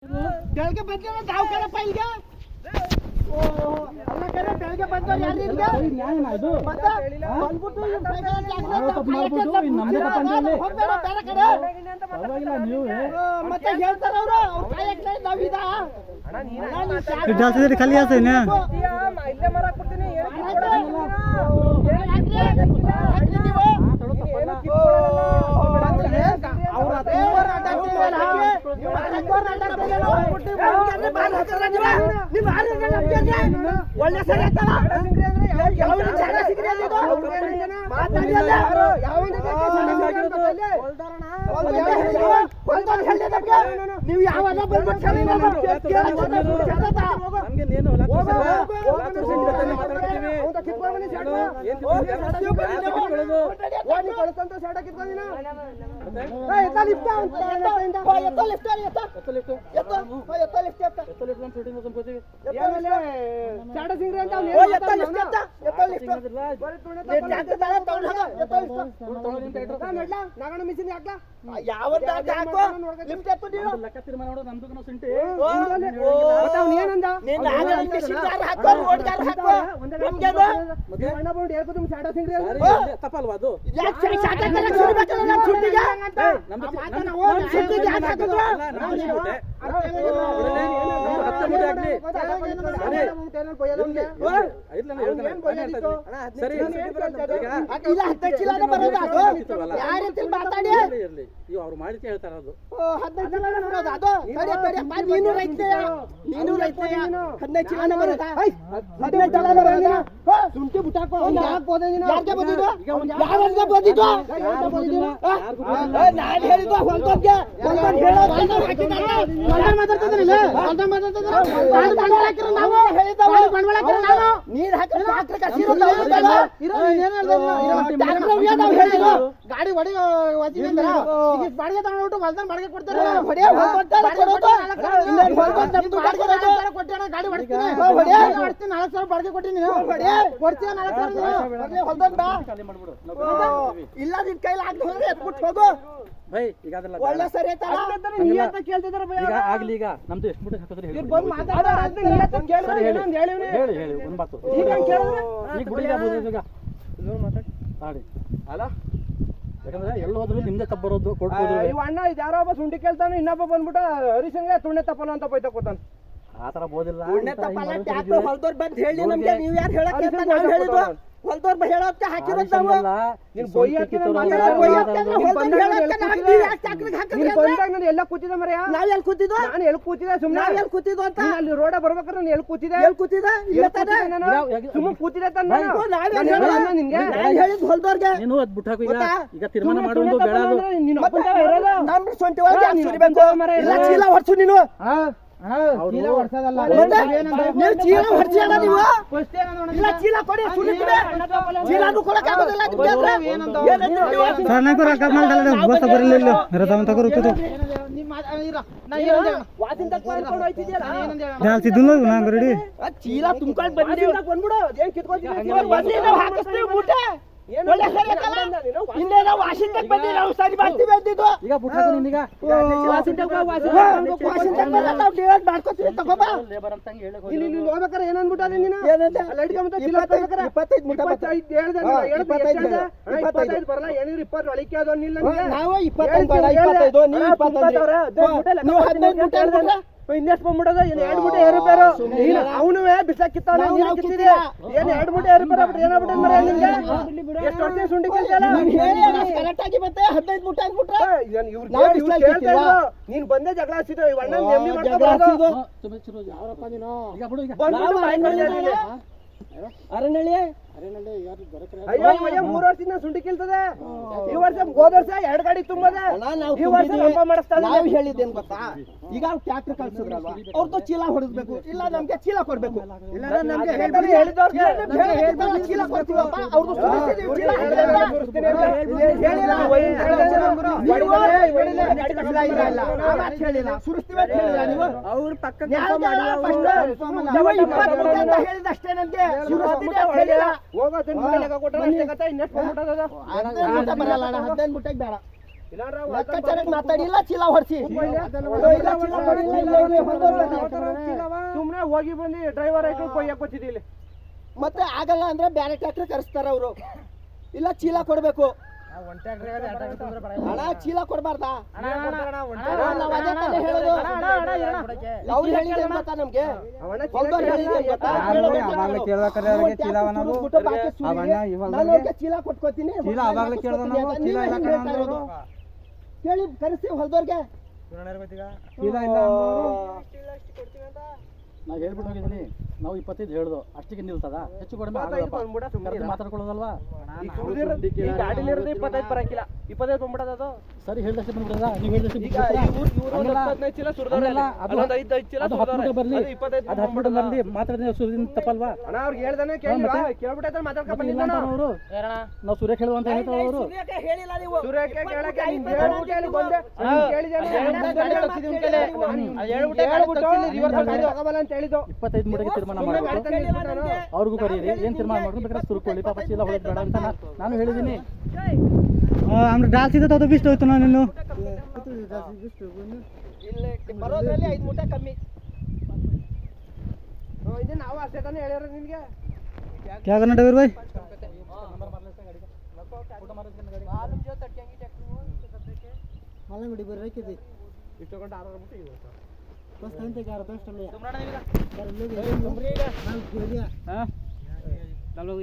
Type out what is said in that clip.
ಬೆಳಗ್ಗೆ ಬಂದ್ರೆ ನಾವು ಕಡೆ ಪೈಲ್ಗೆ ಅಲ್ಲ ಕಡೆ ಬೆಳಗ್ಗೆ ಬಂದ್ರೆ ಯಾರು ಇಲ್ಗೆ ಇದು ಬಂದ್ಬಿಟ್ಟು ನಮ್ದೇ ತಪ್ಪಂದ್ರೆ ಬೇರೆ ಕಡೆ ಪರವಾಗಿಲ್ಲ ನೀವು ಮತ್ತೆ ಹೇಳ್ತಾರ ಅವರು ಕಾಯಕ್ಕೆ ನಾವು ಇದ ಜಾಸ್ತಿ ಖಾಲಿ ಆತ ಇಲ್ಲೇ ಮರ ಕೊಡ್ತೀನಿ ಒಳ್ಳೆ ಸರಿ ನೀವು ಯಾವಾಗ ತಪ್ಪಲ್ವಾ ಅದು ಅವ್ರು ಮಾಡಿಕೆ ಹೇಳ್ತಾರ ಅದು ಶುಂಠಿ ಬಿಟ್ಟಾಕೋ ನಾನು ಹೇಳಿದ್ದು ಹೊಲ್ದೋಗ್ಗೆ ನೀರ್ ಗಾಡಿ ಹೊಡಿ ಬಾಡಿಗೆ ತಗೊಂಡ್ಬಿಟ್ಟು ಹೊಲ್ದಾಗ ಬಾಡಿಗೆ ಕೊಡ್ತಾರೆ ಗಾಡಿ ಹೊಡಿತೀನಿ 4,000 ಬಾಡಿಗೆ ಕೊಟ್ಟಿನಿ ಕೊಡ್ತೀಯ 4,000 ಇಲ್ಲ ನಿನ್ ಕೈಲಿ ಆಗ್ಲಿ ಎತ್ಬಿಟ್ಟು ಹೋಗು ಭೈ ಈಗ ಅದಲ್ಲ ಒಳ್ಳೆ ಸರಿ ಈಗ ಆಗ್ಲಿ ಈಗ ನಮ್ದು ಎಷ್ಟು ಬಿಟ್ಟು ಹಾಕಿದ್ರೆ ಹೇಳಿ ಹೇಳಿ ಒಂದು ಮಾತು ಈಗ ಗುಡಿಗೆ ಈಗ ಮಾತಾಡಿ ಅಲ್ಲ ಯಾಕಂದ್ರೆ ಎಲ್ಲಿ ಹೋದ್ರು ನಿಮ್ದೇ ತಪ್ಪ ಬರೋದು ಕೊಡ್ಬೋದು ಅಣ್ಣ ಇದು ಯಾರೋ ಒಬ್ಬ ಶುಂಠಿ ಕೇಳ್ತಾನೆ ಇನ್ನೊಬ್ಬ ಬಂದ್ಬಿಟ್ಟು ಹರಿಸಂಗೆ ತುಣ್ಣೆ ತಪ್ಪಲ್ಲ ಅಂತ ಬೈತಾ ಕೊಡ್ತಾನೆ ಆತರ ಬೋದಿಲ್ಲ ಹೊಲ್ದವ್ರು ಬಂದು ಹೇಳಿ ನಮ್ಗೆ ನೀವು ಯಾರು ಹೇಳಕ್ಕೆ ಹೇಳಿದ್ರು ಹೊಲ್ದವ್ರು ಹೇಳಕ್ಕೆ ಹಾಕಿರೋದು ಎಲ್ಲ ಕೂತಿದ್ದೆ ಮರ ನಾವ್ ಎಲ್ಲಿ ಕೂತಿದ್ವು ನಾನು ಎಲ್ಲಿ ಕೂತಿದ್ದೆ ಸುಮ್ಮನೆ ಎಲ್ಲಿ ಕೂತಿದ್ವು ಅಂತ ಅಲ್ಲಿ ರೋಡ ಬರ್ಬೇಕಾದ್ರೆ ನಾನು ಎಲ್ಲಿ ಕೂತಿದ್ದೆ ಎಲ್ಲಿ ಕೂತಿದ್ದೆ ಸುಮ್ಮನೆ ಕೂತಿದ್ದೆ ನಿನ್ಗೆ ಹೇಳಿದ್ ಹೊಲ್ದವ್ರಿಗೆ ನೀನು ಅದ್ ಬಿಟ್ಟು ಹಾಕು ಈಗ ತೀರ್ಮಾನ ಮಾಡುವುದು ಬೇಡ ನಮ್ಮ ಸ್ವಂತ ಚೀಲ ಹೊಡ್ಸು ನೀನು ಚೀಲ ತುಂಬ್ಕೊಂಡು ಬಂದ್ಬಿಡು ಈಗ ಬಿಟ್ಟು ನಿನಗ ಹೋಗ್ಬೇಕಾರೆ ಏನನ್ಬಿಟ್ಟಾರೆ ನೀನು ಬರಲ್ಲ ಏನಿದ್ರು 20 ಒಳಿಕೆ ಅದೊಂದಿಲ್ಲ ಇನ್ನೆಷ್ಟು ಬಂದ್ಬಿಡೋದು ಏನು 2 ಮೂಟೆ ಏರುಪೇರು ಅವನು ಬಿಸಾಕಿತ್ತವನ ಏನು 2 ಮೂಟೆ ಏರುಪೇರು ಏನಾಗ್ಬಿಟ್ಟು ಮರ ನಿಮ್ಗೆ ಎಷ್ಟು ವರ್ಷ ಶುಂಠಿ ಕೇಳ್ತಾರ ನೀನ್ ಬಂದೇ ಜಗಳ ಹಚ್ಚಿದ್ದು ಅರನಳ್ಳಿ 3 ವರ್ಷದಿಂದ ಶುಂಠಿ ಕೇಳ್ತದೆ ಈ ವರ್ಷ ಹೋದ ವರ್ಷ 2 ಗಾಡಿ ತುಂಬದೆ ಈ ವರ್ಷ ಹಬ್ಬ ಮಾಡಿಸ್ತಾನೆ ನಾವು ಹೇಳಿದ್ದೇನು ಗೊತ್ತಾ ಈಗ ಟ್ರ್ಯಾಕ್ಟರ್ ಕಳ್ಸಿದ್ರಲ್ವಾ ಅವ್ರದ್ದು ಚೀಲ ಹೊಡೆದ್ಬೇಕು ಇಲ್ಲ ನಮ್ಗೆ ಚೀಲ ಕೊಡ್ಬೇಕು ಇಲ್ಲ ನಮ್ಗೆ ಹೇಳಿದವ್ರಿಗೆ ಚೀಲ ಕೊಡ್ತೀವಪ್ಪ ಅವ್ರದ್ದು ಅವ್ರ ಪಕ್ಕ ಹೇಳಿದಷ್ಟೇ ನಮ್ಗೆ ಹೋಗೋ 15 ಮುಟ್ಟೆಗೆ ಬೇಡ ಲೆಕ್ಕಾಚಾರಕ್ಕೆ ಮಾತಾಡಿಲ್ಲ, ಚೀಲ ಹೊಡ್ಸಿ ಸುಮ್ನೆ ಹೋಗಿ ಬಂದು ಡ್ರೈವರ್ ಆಯ್ತು ಕೊಯ್ಯಕ್ ಗೊತ್ತಿದೆ ಇಲ್ಲಿ. ಮತ್ತೆ ಆಗಲ್ಲ ಅಂದ್ರೆ ಬೇರೆ ಟ್ರ್ಯಾಕ್ಟರ್ ಕರೆಸ್ತಾರ ಅವರು. ಇಲ್ಲ ಚೀಲ ಕೊಡ್ಬೇಕು ಹಣ, ಚೀಲ ಕೊಡ್ಬಾರ್ದಾ? ನಾವ್ ಅದೇ ತಾನೇ ಹೇಳೋದು. ಅವ್ರು ಹೇಳಿದ್ರೆ ಗೊತ್ತಾ ನಮ್ಗೆ, ಹೊಲ್ದವ್ರು ಹೇಳಿದ್ರೆ ಗೊತ್ತಾ? ನಾನು ಅವ್ರಿಗೆ ಚೀಲ ಕೊಟ್ಕೋತೀನಿ, ಕೇಳಿ ಕರೆಸಿ ಹೊಲ್ದವ್ರಿಗೆ. ನಾವು ಹೇಳ್ಬಿಟ್ಟು ಹೋಗಿದ್ದೀನಿ, ನಾವು 25 ಹೇಳ್ದು ಅಷ್ಟಿಗೆ ನಿಲ್ತದ, ಹೆಚ್ಚು ಕಡಿಮೆ ಮಾತಾಡ್ಕೊಳ್ಳೋದಲ್ವಾ? ಗಾಡಿಲಿರೋದು 25 ಬರಕಿಲ್ಲ, 25 ಬಂದ್ಬಿಡೋದು ಅದು. ಸರಿ ಹೇಳ್ದಷ್ಟೇ ಬಂದ್ಬಿಡದ, ನೀವು ಹೇಳ್ದಷ್ಟೇ ಈಗ ಇವ್ರು 15 ಚೀಲ ಸುರಿದವ್ರೆ, ಅಲ್ಲೊಂದು 5 ಚೀಲ ಸುರಿದವ್ರೆ, ಬರ್ಲಿ, ಅದು 25 ಅದು 10 ಬರ್ಲಿ, ಮಾತಾಡಿದ್ರೆ ಸುರಿದಿನ ತಪ್ಪಲ್ವಾ? ಅಣ್ಣ ಅವ್ರಿಗೆ ಹೇಳ್ದಾನೆ ಕೇಳ್ಬಿಟ್ಟೈತೆ ಮಾತಾಡ್ಕೊಂಡ್ ಇಲ್ಲ ಅಂತ ಅವರು ನಾವು ಸುರೇಖ ಹೇಳುವ ಅಂತ ಹೇಳ್ತಾವ ಅವರು. ಹೇಳಿಲ್ಲ ನೀವು. ಸುರೇಖ ಕೇಳಕ್ಕೆ ನೀನ್ ಹೇಳ್ಬಿಟ್ಟು ಅಲ್ಲಿ ಬಂದೆ, ಕೇಳಿದಾನೆ ಅಂತ ಹೇಳಿದ್ದು. 25 ಮೂಟೆಗೆ ತೀರ್ಮಾನ ಮಾಡಬೇಕು, ಅವ್ರಿಗೂ ಕರೀರಿ, ಏನ್ ತೀರ್ಮಾನ ಮಾಡ್ಕೊಂಡು ಬೇಕಾದ್ರೆ ಸುರ್ಕೊಳ್ಳಿ, ಪಾಪ ಚೀಲ ಹೊಡೆದ್ ಬೇಡ ಅಂತ ನಾನು ಹೇಳಿದ್ದೀನಿ. আমরা ডাল সিদ্ধ তত বিষ্ট হইতো না নিನ್ನು ಇಲ್ಲಿ ಬರೋದ್ರಲ್ಲಿ 5 ಮೂಟೆ ಕಮ್ಮಿ. ಇದು ನಾವು ಅಷ್ಟೇ ತಾನೇ ಹೇಳ್ಯಾರ ನಿನ್ಗೆ. क्या करना डबीर भाई मालूम बड़ी बर रखी थी ಇಷ್ಟೊಂದು 6 ಬಿಟ್ಟು ಇವತ್ತು बस तंत के आर बेस्ट ले ಸುಮ್ರಣ್ಣ ನಿಮ್ಗೆ कर ले हां ಹಾಂ